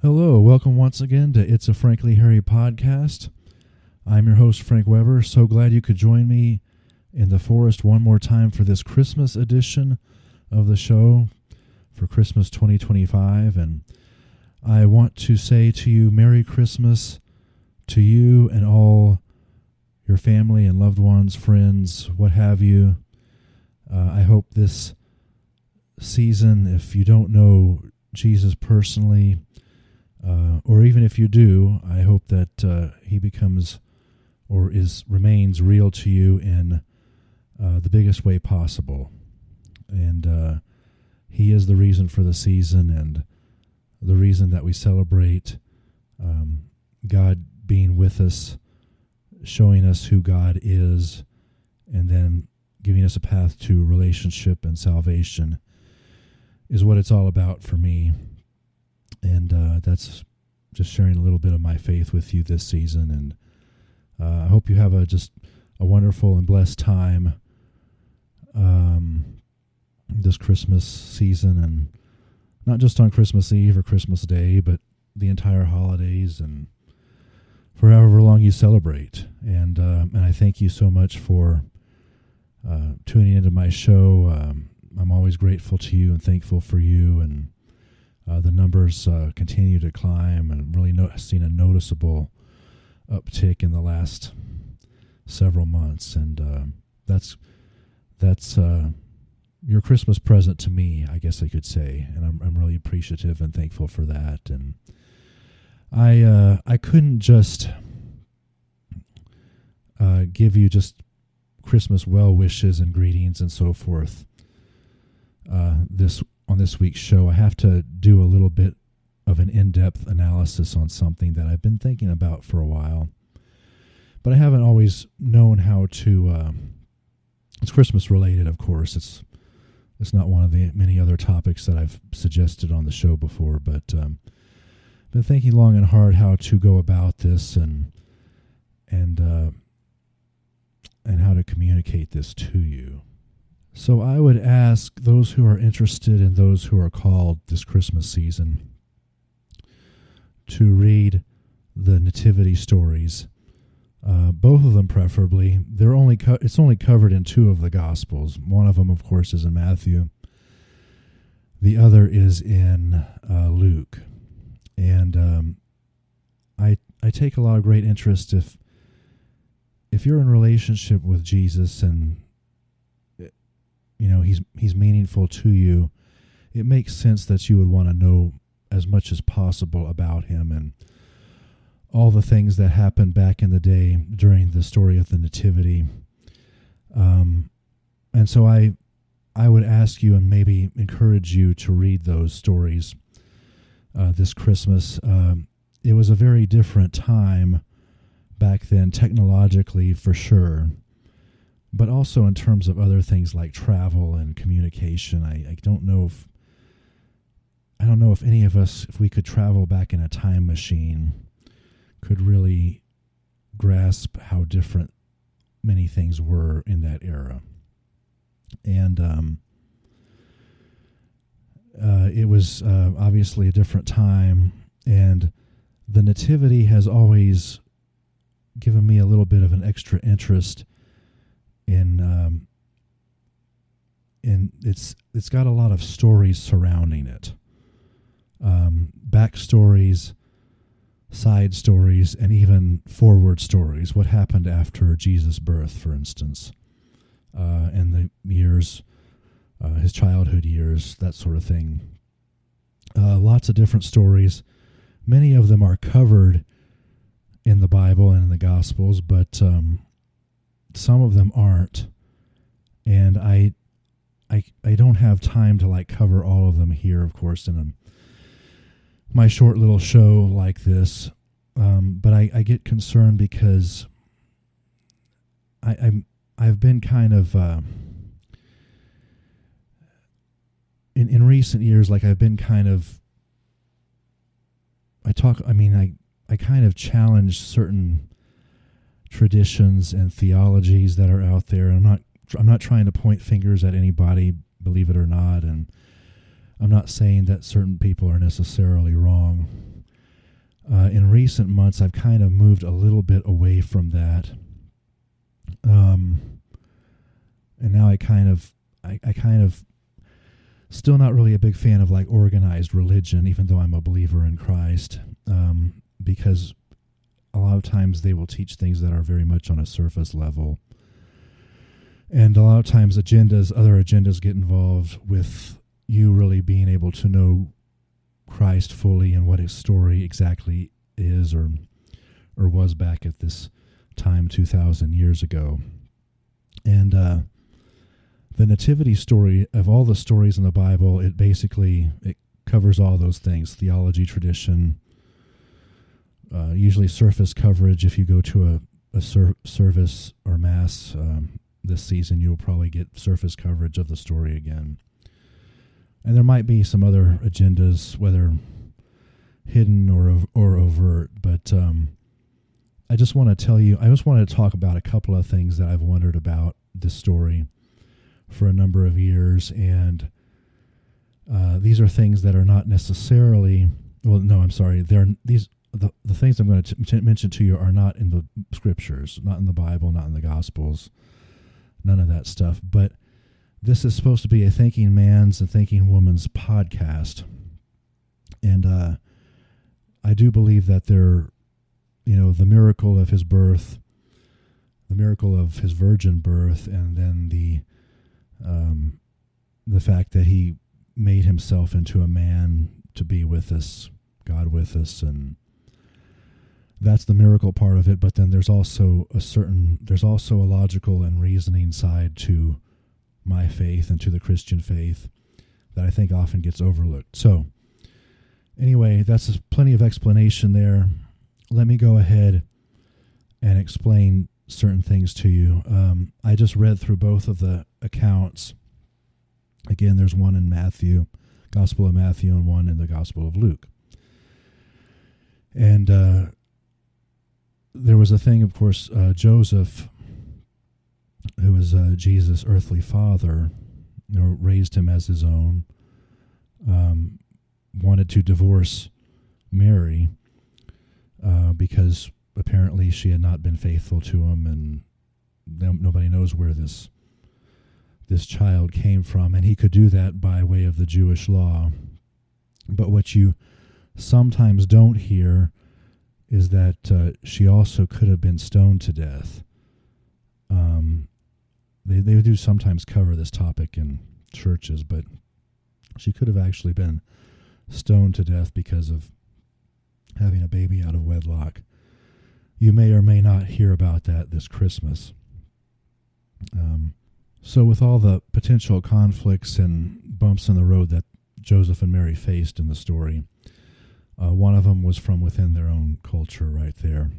Hello, welcome once again to It's a Frankly Harry podcast. I'm your host, Frank Weber. So glad you could join me in the forest one more time for this Christmas edition of the show for Christmas 2025. And I want to say to you, Merry Christmas to you and all your family and loved ones, friends, what have you. I hope this season, if you don't know Jesus personally, or even if you do, I hope that he becomes or remains real to you in the biggest way possible. And he is the reason for the season and the reason that we celebrate God being with us, showing us who God is, and then giving us a path to relationship and salvation is what it's all about for me. And that's just sharing a little bit of my faith with you this season. And I hope you have just a wonderful and blessed time this Christmas season, and not just on Christmas Eve or Christmas Day, but the entire holidays and for however long you celebrate. And I thank you so much for tuning into my show. I'm always grateful to you and thankful for you, and the numbers continue to climb, and really seen a noticeable uptick in the last several months. And that's your Christmas present to me, I guess I could say, and I'm really appreciative and thankful for that. And I couldn't just give you just Christmas well wishes and greetings and so forth on this week's show. I have to do a little bit of an in-depth analysis on something that I've been thinking about for a while, but I haven't always known how to. It's Christmas related, of course. It's not one of the many other topics that I've suggested on the show before, but been thinking long and hard how to go about this and how to communicate this to you. So I would ask those who are interested and those who are called this Christmas season to read the Nativity stories, both of them preferably. It's only covered in two of the Gospels. One of them, of course, is in Matthew. The other is in Luke. And I take a lot of great interest if you're in relationship with Jesus and he's meaningful to you, it makes sense that you would want to know as much as possible about him and all the things that happened back in the day during the story of the Nativity. And so I would ask you and maybe encourage you to read those stories this Christmas. It was a very different time back then, technologically for sure, but also in terms of other things like travel and communication. I don't know if any of us, if we could travel back in a time machine, could really grasp how different many things were in that era. And it was obviously a different time, and the Nativity has always given me a little bit of an extra interest in it's got a lot of stories surrounding it, backstories, side stories, and even forward stories. What happened after Jesus' birth, for instance, and the years, his childhood years, that sort of thing. Lots of different stories. Many of them are covered in the Bible and in the Gospels, but some of them aren't. And I don't have time to cover all of them here, of course, in my short little show like this. But I get concerned because I've been kind of in recent years, I've been kind of I kind of challenge certain traditions and theologies that are out there. I'm not trying to point fingers at anybody, believe it or not, and I'm not saying that certain people are necessarily wrong. In recent months, I've kind of moved a little bit away from that. And now I kind of still not really a big fan of like organized religion, even though I'm a believer in Christ, because a lot of times they will teach things that are very much on a surface level. And a lot of times other agendas get involved with you really being able to know Christ fully and what his story exactly is or was back at this time 2,000 years ago. And the Nativity story, of all the stories in the Bible, it covers all those things: theology, tradition, usually surface coverage. If you go to a service or mass this season, you'll probably get surface coverage of the story again. And there might be some other agendas, whether hidden or overt, but I just want to talk about a couple of things that I've wondered about this story for a number of years, and these are things that are not necessarily, the things I'm going to mention to you are not in the scriptures, not in the Bible, not in the Gospels, none of that stuff, but this is supposed to be a thinking man's and thinking woman's podcast. And I do believe that the miracle of his birth, the miracle of his virgin birth, and then the fact that he made himself into a man to be with us, God with us, and that's the miracle part of it. But then there's also a logical and reasoning side to my faith and to the Christian faith that I think often gets overlooked. So anyway, that's plenty of explanation there. Let me go ahead and explain certain things to you. I just read through both of the accounts. Again, there's one in Matthew, Gospel of Matthew, and one in the Gospel of Luke. And there was a thing, of course, Joseph, who was Jesus' earthly father, raised him as his own, wanted to divorce Mary because apparently she had not been faithful to him, and nobody knows where this child came from, and he could do that by way of the Jewish law. But what you sometimes don't hear is that she also could have been stoned to death. They do sometimes cover this topic in churches, but she could have actually been stoned to death because of having a baby out of wedlock. You may or may not hear about that this Christmas. So with all the potential conflicts and bumps in the road that Joseph and Mary faced in the story, one of them was from within their own culture right there.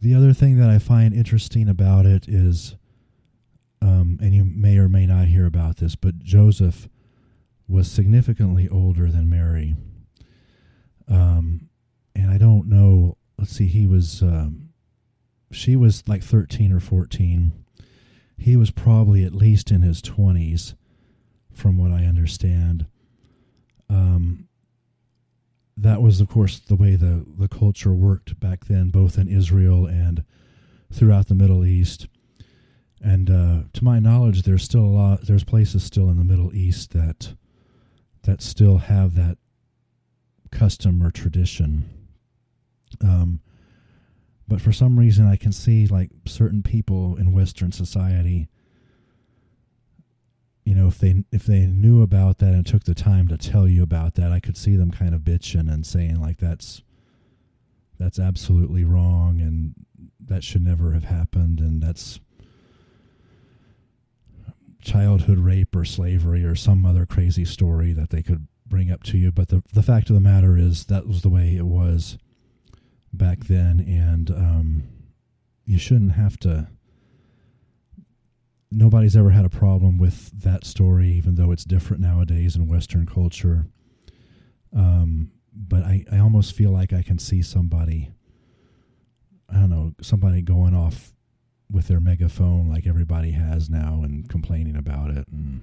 The other thing that I find interesting about it is, and you may or may not hear about this, but Joseph was significantly older than Mary. And I don't know, let's see, she was like 13 or 14. He was probably at least in his 20s, from what I understand. That was, of course, the way the culture worked back then, both in Israel and throughout the Middle East. And to my knowledge, there's places still in the Middle East that still have that custom or tradition. But for some reason, I can see like certain people in Western society, if they knew about that and took the time to tell you about that, I could see them kind of bitching and saying like that's absolutely wrong and that should never have happened, and that's childhood rape or slavery or some other crazy story that they could bring up to you. But the fact of the matter is that was the way it was back then, and you shouldn't have to. Nobody's ever had a problem with that story, even though it's different nowadays in Western culture. But I almost feel like I can see somebody going off with their megaphone like everybody has now and complaining about it. And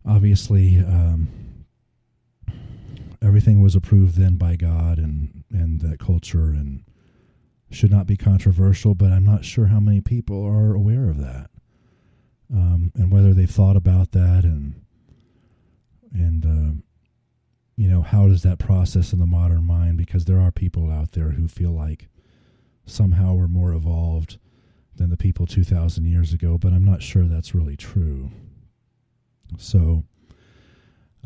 obviously, everything was approved then by God and that culture and should not be controversial, but I'm not sure how many people are aware of that, and whether they've thought about that and how does that process in the modern mind, because there are people out there who feel like somehow we're more evolved than the people 2,000 years ago, but I'm not sure that's really true. So,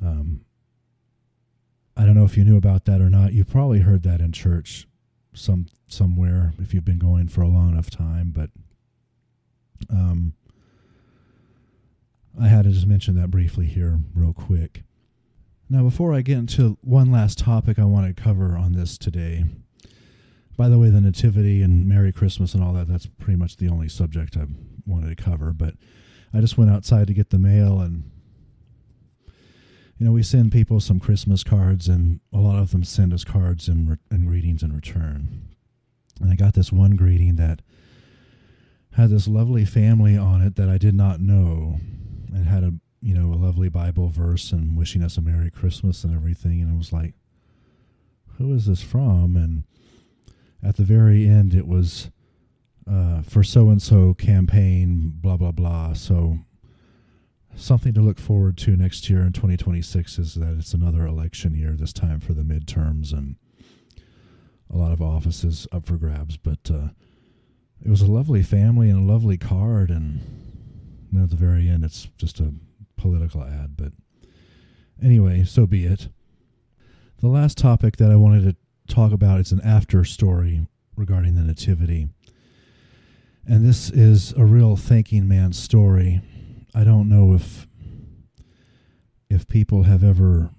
I don't know if you knew about that or not. You've probably heard that in church somewhere if you've been going for a long enough time, but I had to just mention that briefly here real quick. Now, before I get into one last topic I want to cover on this today, by the way, the Nativity and Merry Christmas and all that, that's pretty much the only subject I wanted to cover, but I just went outside to get the mail, and we send people some Christmas cards, and a lot of them send us cards and greetings in return. And I got this one greeting that had this lovely family on it that I did not know, and had a lovely Bible verse and wishing us a Merry Christmas and everything. And I was like, who is this from? And at the very end, it was for so-and-so campaign, blah, blah, blah. So something to look forward to next year in 2026 is that it's another election year, this time for the midterms, and a lot of offices up for grabs. But it was a lovely family and a lovely card, and at the very end, it's just a political ad. But anyway, so be it. The last topic that I wanted to talk about is an after story regarding the Nativity. And this is a real thinking man's story. I don't know if people have ever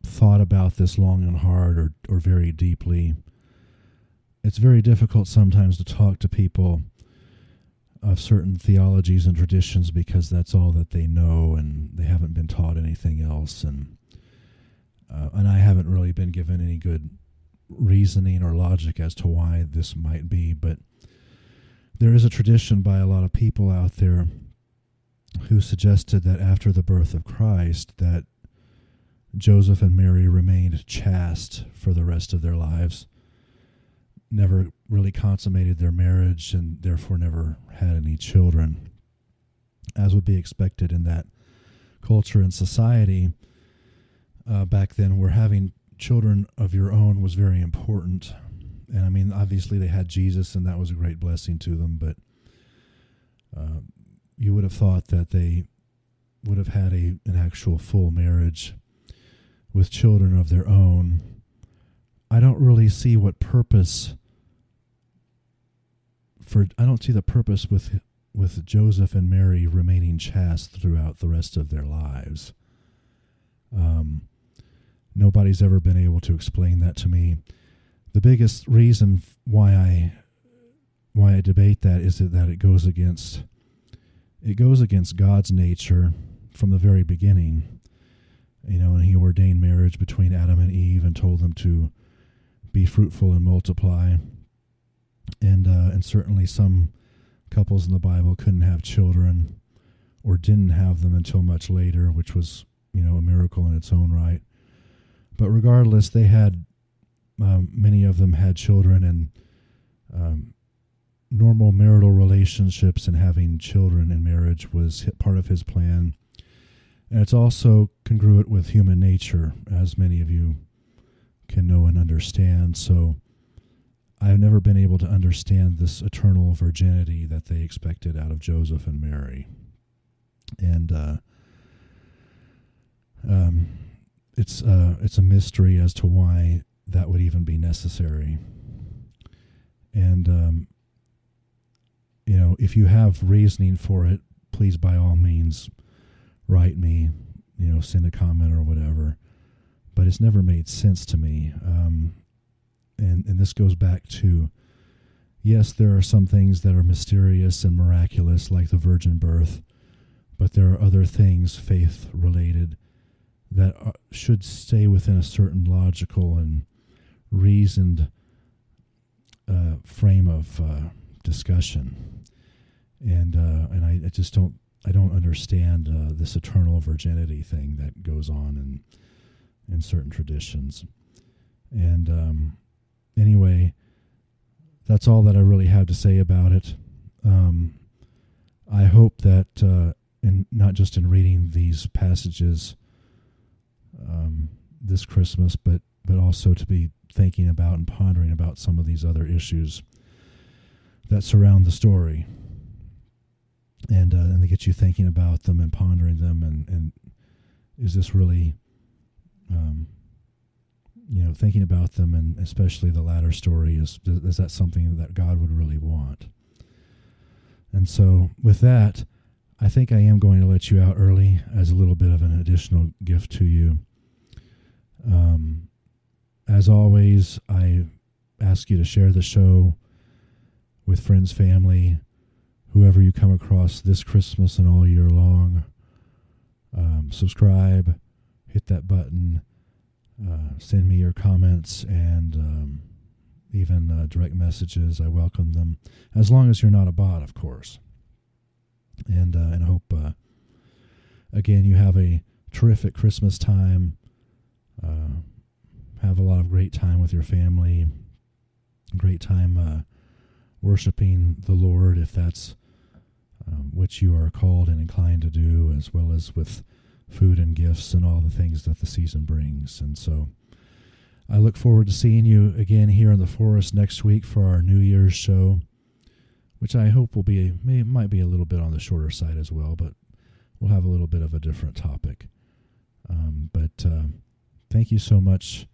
thought about this long and hard or very deeply. It's very difficult sometimes to talk to people of certain theologies and traditions because that's all that they know and they haven't been taught anything else. And I haven't really been given any good reasoning or logic as to why this might be, but there is a tradition by a lot of people out there who suggested that after the birth of Christ, that Joseph and Mary remained chaste for the rest of their lives, never really consummated their marriage, and therefore never had any children. As would be expected in that culture and society back then, where having children of your own was very important. And I mean, obviously they had Jesus, and that was a great blessing to them, but you would have thought that they would have had an actual full marriage with children of their own. I don't really see what purpose I don't see the purpose with Joseph and Mary remaining chaste throughout the rest of their lives. Nobody's ever been able to explain that to me. The biggest reason why I debate that is that it goes against God's nature from the very beginning. And he ordained marriage between Adam and Eve and told them to be fruitful and multiply. And certainly some couples in the Bible couldn't have children or didn't have them until much later, which was, a miracle in its own right. But regardless, they had, many of them had children, and normal marital relationships and having children in marriage was part of his plan. And it's also congruent with human nature, as many of you can know and understand. So I've never been able to understand this eternal virginity that they expected out of Joseph and Mary. And it's a mystery as to why that would even be necessary. And, if you have reasoning for it, please by all means write me, send a comment or whatever. But it's never made sense to me. And this goes back to, yes, there are some things that are mysterious and miraculous, like the virgin birth, but there are other things, faith-related, that should stay within a certain logical and reasoned frame of discussion. And I just don't understand this eternal virginity thing that goes on, and in certain traditions. And anyway, that's all that I really have to say about it. I hope that, in not just in reading these passages this Christmas, but also to be thinking about and pondering about some of these other issues that surround the story, and to get you thinking about them and pondering them, and is this really, thinking about them, and especially the latter story, is that something that God would really want? And so with that, I think I am going to let you out early as a little bit of an additional gift to you. As always, I ask you to share the show with friends, family, whoever you come across this Christmas and all year long. Subscribe, hit that button, send me your comments, and even direct messages. I welcome them, as long as you're not a bot, of course. And I hope, again, you have a terrific Christmas time. Have a lot of great time with your family. Great time worshiping the Lord, if that's what you are called and inclined to do, as well as with food and gifts and all the things that the season brings. And so I look forward to seeing you again here in the forest next week for our New Year's show, which I hope might be a little bit on the shorter side as well, but we'll have a little bit of a different topic. But thank you so much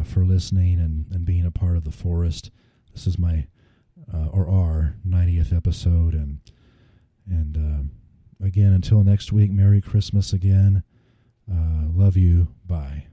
for listening and being a part of the forest. This is my our 90th episode, and again, until next week, Merry Christmas again. Love you. Bye.